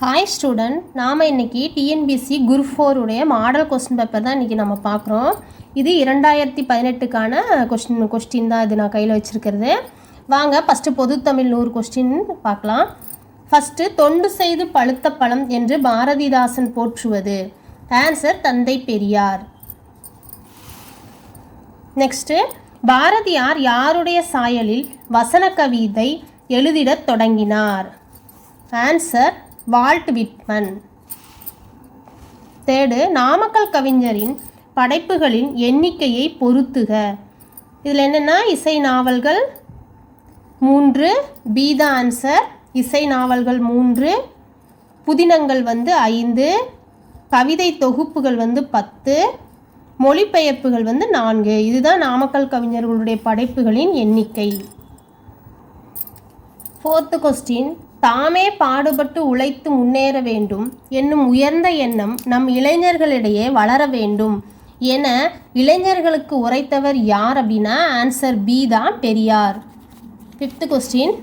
Hi student, நாம் இன்றைக்கி TNPSC group 4 உடைய மாடல் கொஸ்டின் பேப்பர் தான் இன்றைக்கி நம்ம பார்க்குறோம். இது 2018க்கான கொஸ்டின் தான் இது நான் கையில் வச்சுருக்கிறது. வாங்க ஃபஸ்ட்டு பொதுத்தமிழ் 100 கொஸ்டின் பார்க்கலாம். ஃபஸ்ட்டு, தொண்டு செய்து பழுத்த பழம் என்று பாரதிதாசன் போற்றுவது. ஆன்சர் தந்தை பெரியார். நெக்ஸ்ட்டு, பாரதியார் யாருடைய சாயலில் வசன கவிதை எழுதிடத் தொடங்கினார்? Answer Walt Whitman. Third, Namakkal கவிஞரின் படைப்புகளின் எண்ணிக்கையை பொருத்துக. இதில் என்னென்னா இசை நாவல்கள் 3, பி த ஆன்சர். இசை நாவல்கள் 3, புதினங்கள் 5, கவிதை தொகுப்புகள் 10, மொழிபெயர்ப்புகள் 4. இதுதான் நாமக்கல் கவிஞர்களுடைய படைப்புகளின் எண்ணிக்கை. 4th கொஸ்டின், தாமே பாடுபட்டு உழைத்து முன்னேற வேண்டும் என்னும் உயர்ந்த எண்ணம் நம் இளைஞர்களிடையே வளர வேண்டும் என இளைஞர்களுக்கு உரைத்தவர் யார் அப்படின்னா ஆன்சர் பி தான் பெரியார். 5th கொஸ்டின்,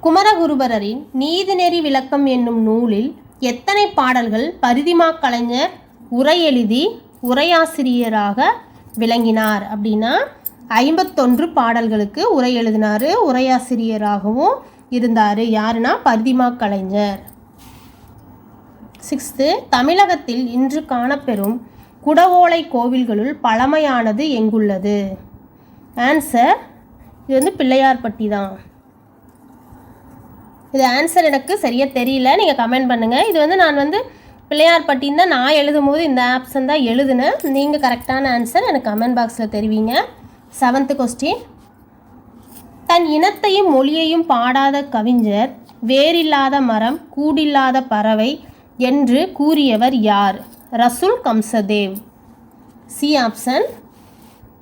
குமரகுருபரரின் நீதிநெறி விளக்கம் என்னும் நூலில் எத்தனை பாடல்கள் பரிதிமா கலைஞர் உரை எழுதி உரையாசிரியராக விளங்கினார் அப்படின்னா 51 பாடல்களுக்கு உரை எழுதினார். உரையாசிரியராகவும் இருந்தார். யாருன்னா பரிதிமா கலைஞர். 6th, தமிழகத்தில் இன்று காணப்பெறும் குடவோலை கோவில்களுள் பழமையானது எங்குள்ளது? ஆன்சர் இது பிள்ளையார்பட்டி தான். இது ஆன்சர் எனக்கு சரியாக தெரியல, நீங்கள் கமெண்ட் பண்ணுங்கள். இது நான் பிள்ளையார்பட்டின்னு தான் நான் எழுதும் போது இந்த ஆப்ஷன் தான் எழுதுனேன். நீங்கள் கரெக்டான ஆன்சர் எனக்கு கமெண்ட் பாக்ஸில் தெரிவிங்க. 7th கொஸ்டின், தன் இனத்தையும் மொழியையும் பாடாத கவிஞர் வேரில்லாத மரம் கூடில்லாத பறவை என்று கூறியவர் யார்? Rasul Gamzatov. C option.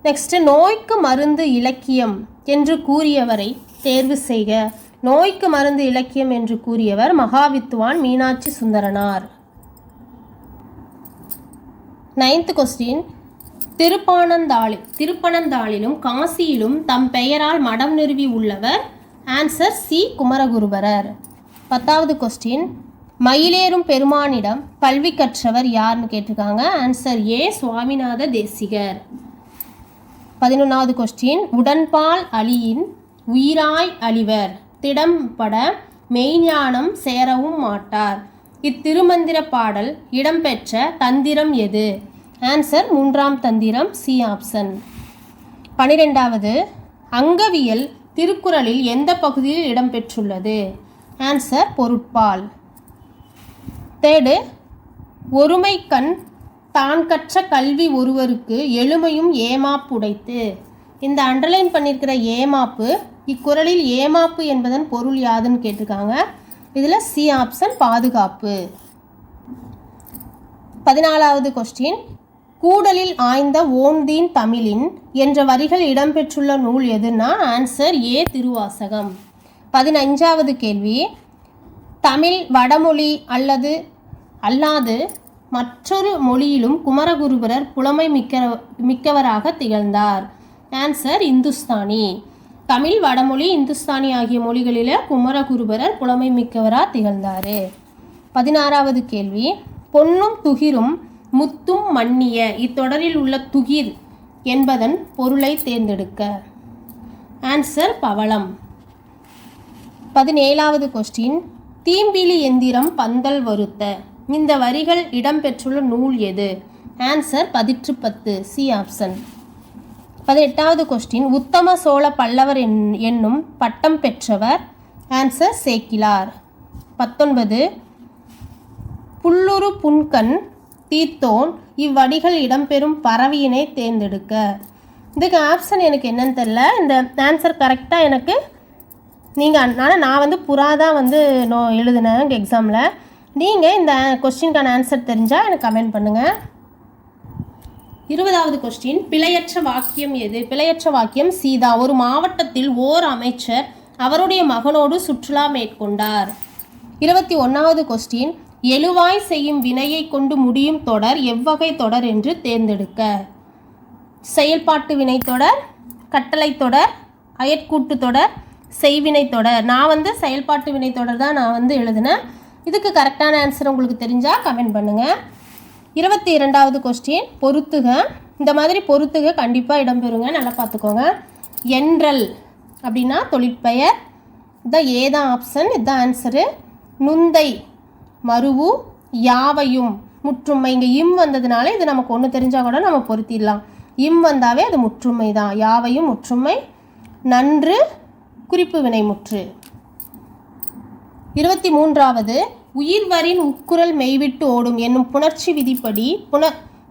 Next, நோய்க்கு மருந்து இலக்கியம் என்று கூறியவரை தேர்வு செய்க. நோய்க்கு மருந்து இலக்கியம் என்று கூறியவர் மகாவித்வான் மீனாட்சி சுந்தரனார். 9th கொஸ்டின், திருப்பனந்தாளிலும் காசியிலும் தம் பெயரால் மடம் நிறுவி உள்ளவர்? Answer C Kumaraguruparar. 10வது கொஸ்டின், மயிலேறும் பெருமானிடம் கல்வி கற்றவர் யாருன்னு கேட்டிருக்காங்க. Answer A Swaminatha Desikar. 11வது கொஸ்டின், உடன்பால் அழியின் உயிராய் அழிவர் திடம்பட மெய்ஞானம் சேரவும் மாட்டார். இத்திருமந்திர பாடல் இடம்பெற்ற தந்திரம் எது? ஆன்சர் 3ஆம் தந்திரம். C option. 12வது, அங்கவியல் திருக்குறளில் எந்த பகுதியில் இடம்பெற்றுள்ளது? ஆன்சர் பொருட்பால். 3rd, ஒருமை கண் தான் கற்ற கல்வி ஒருவருக்கு எழுமையும் ஏமாப்புடைத்து. இந்த அண்டர்லைன் பண்ணியிருக்கிற ஏமாப்பு, இக்குறளில் ஏமாப்பு என்பதன் பொருள் யாதுன்னு கேட்டிருக்காங்க. இதில் சி ஆப்ஷன் பாதுகாப்பு. 14வது கொஸ்டின், கூடலில் ஆய்ந்த ஓந்தீன் தமிழின் என்ற வரிகள் இடம்பெற்றுள்ள நூல் எதுனா? Answer A Thiruvasagam. 15வது கேள்வி, தமிழ் வடமொழி அல்லாது மற்றொரு மொழியிலும் குமரகுருபரர் புலமை மிக்கவராக திகழ்ந்தார். ஆன்சர் இந்துஸ்தானி. தமிழ், வடமொழி, இந்துஸ்தானி ஆகிய மொழிகளில் குமரகுருபரர் புலமை மிக்கவராக திகழ்ந்தார். 16வது கேள்வி, பொன்னும் துகிரும் முத்தும் மன்னிய இத்தொடரில் உள்ள துகிர் என்பதன் பொருளை தேர்ந்தெடுக்க. ஆன்சர் பவளம். 17வது கொஸ்டின், தீம்பிலி எந்திரம் பந்தல் வருத்த இந்த வரிகள் இடம்பெற்றுள்ள நூல் எது? ஆன்சர் பதிற்றுப்பத்து. C option. 18வது கொஸ்டின், உத்தம சோழ பல்லவர் என்னும் பட்டம் பெற்றவர்? ஆன்சர் சேக்கிலார். 19, புல்லுரு புன்கண் தீர்த்தோன் இவ்வடிகள் இடம்பெறும் பறவையினை தேர்ந்தெடுக்க. இதுக்கு ஆப்ஷன் எனக்கு என்னன்னு தெரில. இந்த ஆன்சர் கரெக்டாக எனக்கு நீங்கள் ஆனால் நான் புறா தான் எழுதினேன் இங்கே எக்ஸாமில். நீங்கள் இந்த கொஸ்டினுக்கான ஆன்சர் தெரிஞ்சால் எனக்கு கமெண்ட் பண்ணுங்கள். 20வது கொஸ்டின், பிழையற்ற வாக்கியம் எது? பிழையற்ற வாக்கியம் சீதா. ஒரு மாவட்டத்தில் ஓர் அமைச்சர் அவருடைய மகனோடு சுற்றுலா மேற்கொண்டார். 21வது கொஸ்டின், எழுவாய் செய்யும் வினையை கொண்டு முடியும் தொடர் எவ்வகை தொடர் என்று தேர்ந்தெடுக்க. செயல்பாட்டு வினை தொடர், கட்டளை தொடர், அயற்கூட்டு தொடர், செய்வினை தொடர். நான் செயல்பாட்டு வினை தொடர் தான் நான் எழுதினேன். இதுக்கு கரெக்டான ஆன்சர் உங்களுக்கு தெரிஞ்சால் கமெண்ட் பண்ணுங்கள். 22வது கொஸ்டின் பொறுத்துக. இந்த மாதிரி பொறுத்துக கண்டிப்பாக இடம்பெறுங்க, நல்லா பார்த்துக்கோங்க. என்றல் அப்படின்னா தொழிற்பெயர், இதுதான் ஏதான் ஆப்ஷன், இதுதான் ஆன்சரு. நுந்தை மருவு, யாவையும் முற்றுமை. இங்கே இம் வந்ததுனால இது நமக்கு ஒன்று தெரிஞ்சால் கூட நம்ம பொருத்திடலாம். இம் வந்தாவே அது முற்றுமை தான். யாவையும் முற்றுமை. நன்று குறிப்பு வினைமுற்று. 23வது உயிர்வரின் உட்குரல் மெய்விட்டு ஓடும் என்னும் புணர்ச்சி விதிப்படி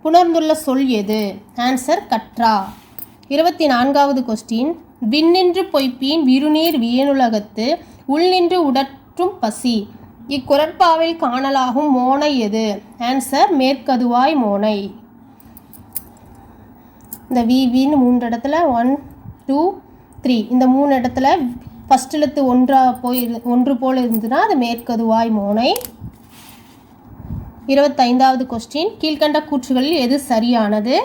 புணர்ந்துள்ள சொல் எது? ஆன்சர் கற்றா. 24வது கொஸ்டின் விண்ணின்று பொய்ப்பீன் விருநீர் வியனுலகத்து உள்நின்று உடற்றும் பசி இக்குரட்பாவில் காணலாகும் மோனை எது? ஆன்சர் மேற்கதுவாய் மோனை. இந்த வின்னு 3 இடத்துல 1 2 3 இந்த 3 இடத்துல ஃபஸ்ட் எழுத்து ஒன்று போல் இருந்ததுன்னா அது மேற்கதுவாய் மோனை. 25வது கொஸ்டின் கீழ்கண்ட கூற்றுகளில் எது சரியானது?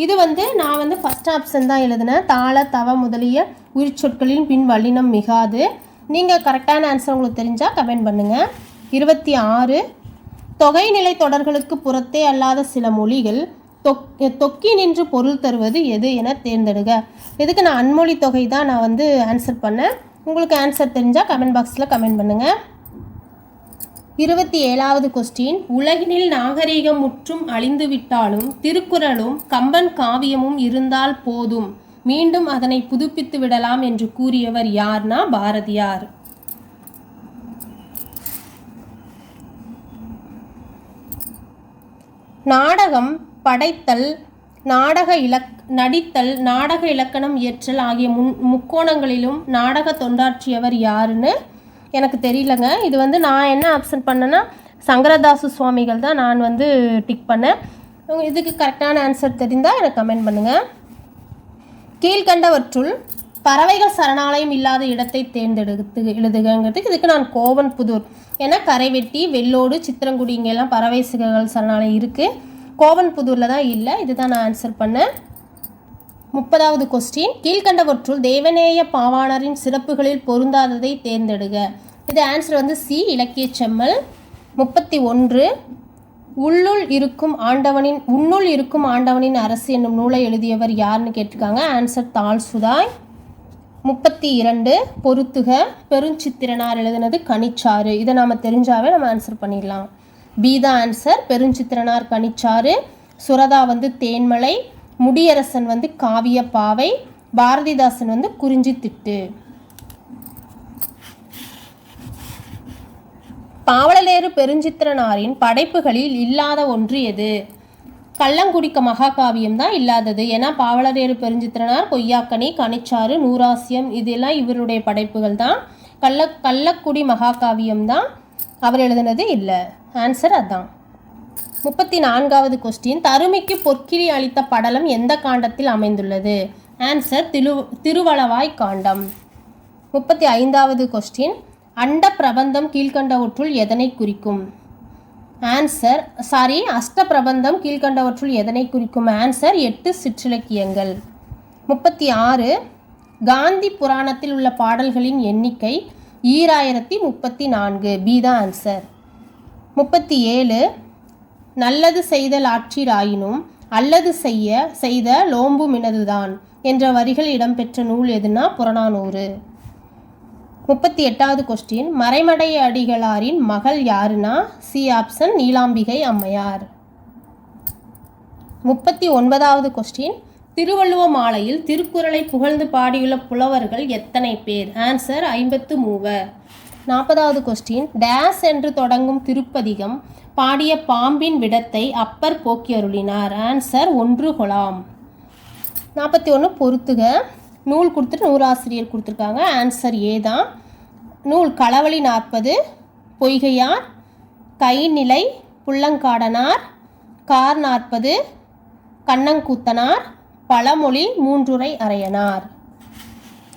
இது நான் ஃபஸ்ட் ஆப்ஷன் தான் எழுதினேன். தாள தவ முதலிய உயிர்ச்சொற்களின் பின் வல்லினம் மிகாது. நீங்கள் கரெக்டான ஆன்சர் உங்களுக்கு தெரிஞ்சால் கமெண்ட் பண்ணுங்கள். 26 தொகைநிலை தொடர்களுக்கு புறத்தே அல்லாத சில மொழிகள் தொக்கி நின்று பொருள் தருவது எது என தேர்ந்தெடுக. இதுக்கு நான் அன்மொழி தொகை தான் நான் ஆன்சர் பண்ணேன். உங்களுக்கு ஆன்சர் தெரிஞ்சால் கமெண்ட் பாக்ஸில் கமெண்ட் பண்ணுங்கள். 27வது கொஸ்டின் உலகினில் நாகரீகம் முற்றும் அழிந்துவிட்டாலும் திருக்குறளும் கம்பன் காவியமும் இருந்தால் போதும், மீண்டும் அதனை புதுப்பித்து விடலாம் என்று கூறியவர் யார்னா பாரதியார். நாடகம் படைத்தல், நடித்தல், நாடக இலக்கணம் இயற்றல் ஆகிய முக்கோணங்களிலும் நாடக தொண்டாற்றியவர் யாருன்னு எனக்கு தெரியலங்க. இது நான் என்ன ஆப்ஷன் பண்ணேன்னா சங்கரதாசு சுவாமிகள் தான் நான் டிக் பண்ணேன். இதுக்கு கரெக்டான ஆன்சர் தெரிந்தால் எனக்கு கமெண்ட் பண்ணுங்கள். கீழ்கண்டவற்றுள் பறவைகள் சரணாலயம் இல்லாத இடத்தை தேர்ந்தெடுத்து எழுதுகிறதுக்கு இதுக்கு நான் கோவன்புதூர், ஏன்னா கரைவெட்டி, வெள்ளோடு, சித்திரங்குடி இங்கெல்லாம் பறவை சிகர்கள் சரணாலயம் இருக்குது. கோவன்புதூரில் தான் இல்லை. இதுதான் நான் ஆன்சர் பண்ணேன். 30வது கொஸ்டின் கீழ்கண்டவற்றுள் தேவநேய பாவாணரின் சிறப்புகளில் பொருந்தாததை தேர்ந்தெடுக. இது ஆன்சர் சி இலக்கிய செம்மல். 31 உன்னுள் இருக்கும் ஆண்டவனின் அரசு என்னும் நூலை எழுதியவர் யாருன்னு கேட்டிருக்காங்க. ஆன்சர் தாழ்சுதாய். 32 பொறுத்துக பெருஞ்சித்திரனார் எழுதினது கனிச்சாறு. இதை நாம் தெரிஞ்சாவே நம்ம ஆன்சர் பண்ணிடலாம். பி தான் ஆன்சர். பெருஞ்சித்திரனார் கனிச்சாறு. சுரதா தேன்மலை. முடியரசன் காவிய பாவை. பாரதிதாசன் குறிஞ்சி திட்டு. பாவலரேறு பெருஞ்சித்திரனாரின் படைப்புகளில் இல்லாத ஒன்று எது? கள்ளங்குடிக்க மகாகாவியம் தான் இல்லாதது. ஏன்னா பாவலரேறு பெருஞ்சித்திரனார் கொய்யாக்கனி, கனிச்சாறு, நூறாசியம் இதெல்லாம் இவருடைய படைப்புகள் தான். கள்ளக்குடி மகாகாவியம் தான் அவர் எழுதினது இல்லை. ஆன்சர் அதான். 34வது கொஸ்டின் தருமிக்கு பொற்கிளி அளித்த படலம் எந்த காண்டத்தில் அமைந்துள்ளது? ஆன்சர் திருவளவாய் காண்டம். 35வது கொஸ்டின் அண்ட பிரபந்தம் கீழ்கண்டவற்றுள் எதனை குறிக்கும்? ஆன்சர் அஷ்ட பிரபந்தம் கீழ்கண்டவற்றுள் எதனை குறிக்கும்? ஆன்சர் 8 சிற்றிலக்கியங்கள். 36 காந்தி புராணத்தில் உள்ள பாடல்களின் எண்ணிக்கை 2034. பி தான் ஆன்சர். 37 நல்லது செய்தல் ஆற்றிராயினும் அல்லது செய்த லோம்பு மினதுதான் என்ற வரிகள் இடம்பெற்ற நூல் எதுனா புறநானூறு. 38வது கொஸ்டின் மறைமடை அடிகளாரின் மகள் யாருன்னா சி ஆப்ஷன் நீலாம்பிகை அம்மையார். 39வது கொஸ்டின் திருவள்ளுவ மாலையில் திருக்குறளை புகழ்ந்து பாடியுள்ள புலவர்கள் எத்தனை பேர்? ஆன்சர் 53. 40வது கொஸ்டின் டேஸ் என்று தொடங்கும் திருப்பதிகம் பாடிய பாம்பின் விடத்தை அப்பர் போக்கி அருளினார். ஆன்சர் 1 கொலாம். 41 பொறுத்துக. நூல் கொடுத்துட்டு நூறாசிரியர் கொடுத்துருக்காங்க. ஆன்சர் ஏ தான். நூல் களவழி 40 பொய்கையார், கைநிலை புள்ளங்காடனார், கார் 40 கண்ணங்கூத்தனார், பழமொழி 3 அறையனார்.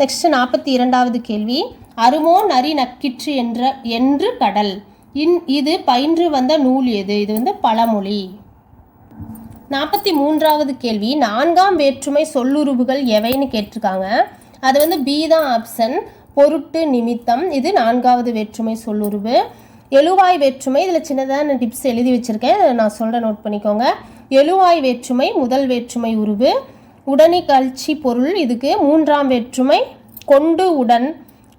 நெக்ஸ்ட் 42வது கேள்வி அருமோ நரி நக்கிற்று என்று கடல் இது பயின்று வந்த நூல் எது? இது பழமொழி. 43வது கேள்வி 4ஆம் வேற்றுமை சொல்லுருவுகள் எவைன்னு கேட்டிருக்காங்க. அது பி தான் ஆப்ஷன் பொருட்டு நிமித்தம். இது 4வது வேற்றுமை சொல்லுருவு. எழுவாய் வேற்றுமை, இதில் சின்னதாக நான் டிப்ஸ் எழுதி வச்சுருக்கேன், நான் சொல்கிறேன், நோட் பண்ணிக்கோங்க. எழுவாய் வேற்றுமை முதல் வேற்றுமை உருவு. உடனி கழிச்சி பொருள், இதுக்கு மூன்றாம் வேற்றுமை. கொண்டு உடன்,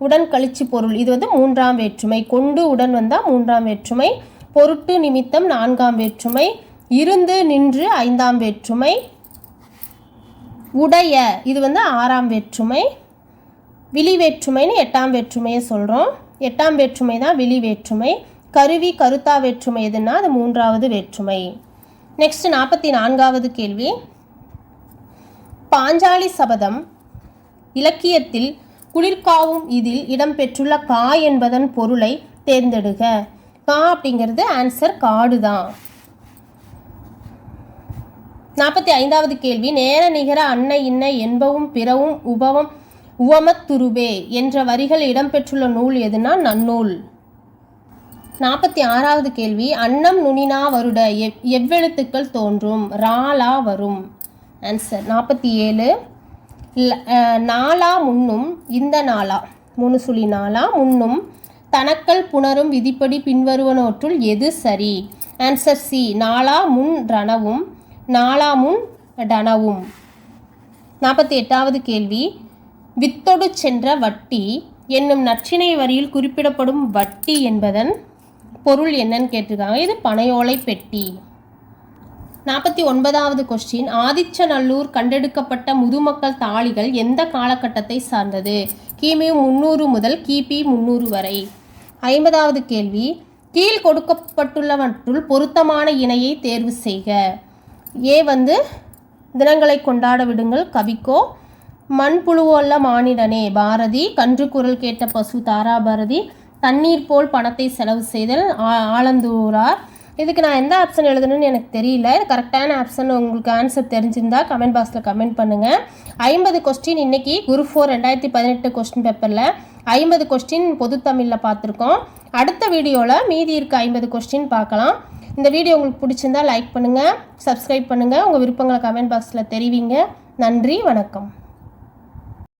உடன் கழிச்சி பொருள், இது வந்து மூன்றாம் வேற்றுமை. கொண்டு உடன் வந்தால் மூன்றாம் வேற்றுமை. பொருட்டு நிமித்தம் நான்காம் வேற்றுமை. இருந்து நின்று ஐந்தாம் வேற்றுமை. உடைய, இது வந்து ஆறாம் வேற்றுமை. விழி வேற்றுமைன்னு எட்டாம் வேற்றுமையை சொல்கிறோம். எட்டாம் வேற்றுமை தான் விழி வேற்றுமை. கருவி கருத்தா வேற்றுமை எதுன்னா அது மூன்றாவது வேற்றுமை. நெக்ஸ்ட் 44வது கேள்வி. பாஞ்சாலி சபதம் இலக்கியத்தில் குளிர்காவும் இதில் இடம்பெற்றுள்ள கா என்பதன் பொருளை தேர்ந்தெடுக. கா அப்படிங்கிறது ஆன்சர் காடு தான். 45வது கேள்வி. நேர நிகர அன்ன இன்ன என்பவும் பிறவும் உவமத்துருவே என்ற வரிகள் இடம்பெற்றுள்ள நூல் எதுனா நன்னூல். 46வது கேள்வி. அன்னம் நுனினா வருட எவ்வெழுத்துக்கள் தோன்றும்? ராலா வரும். ஆன்சர் 47. நாளா முன்னும் இந்த நாளா 3 சுழி நாளா முன்னும் தனக்கல் புணரும் விதிப்படி பின்வருவனவற்றுள் எது சரி? Answer C. நாளா முன் ரணவும் நாளா முன் டனவும். 48வது கேள்வி. வித்தொடு சென்ற வட்டி என்னும் நற்றிணை வரியில் குறிப்பிடப்படும் வட்டி என்பதன் பொருள் என்னன்னு கேட்டிருக்காங்க. இது பனையோலை பெட்டி. 49வது கொஸ்டின். ஆதிச்சநல்லூர் கண்டெடுக்கப்பட்ட முதுமக்கள் தாளிகள் எந்த காலகட்டத்தை சார்ந்தது? கிமு 300 முதல் கிபி 300 வரை. 50வது கேள்வி. கீழ் கொடுக்கப்பட்டுள்ளவற்றுள் பொருத்தமான இணையை தேர்வு செய்க. ஏ வந்து தினங்களை கொண்டாட விடுங்கள் கவிக்கோ. மண்புழுவல்ல மானிடனே பாரதி. கன்று குரல் கேட்ட பசு தாராபாரதி. தண்ணீர் போல் பணத்தை செலவு செய்தல் ஆலந்தூரார். இதுக்கு நான் எந்த ஆப்ஷன் எழுதணும்னு எனக்கு தெரியல. இது கரெக்டான ஆப்ஷன் உங்களுக்கு ஆன்சர் தெரிஞ்சிருந்தா கமெண்ட் பாக்ஸில் கமெண்ட் பண்ணுங்கள். 50 கொஸ்டின் இன்றைக்கி குரூப் 4 2018 கொஸ்டின் பேப்பரில் 50 கொஸ்டின் பொது தமிழில் பார்த்துருக்கோம். அடுத்த வீடியோவில் மீதி இருக்க 50 கொஸ்டின் பார்க்கலாம். இந்த வீடியோ உங்களுக்கு பிடிச்சிருந்தால் லைக் பண்ணுங்கள், சப்ஸ்கிரைப் பண்ணுங்கள், உங்கள் விருப்பங்களை கமெண்ட் பாக்ஸில் தெரிவிங்க. நன்றி, வணக்கம்.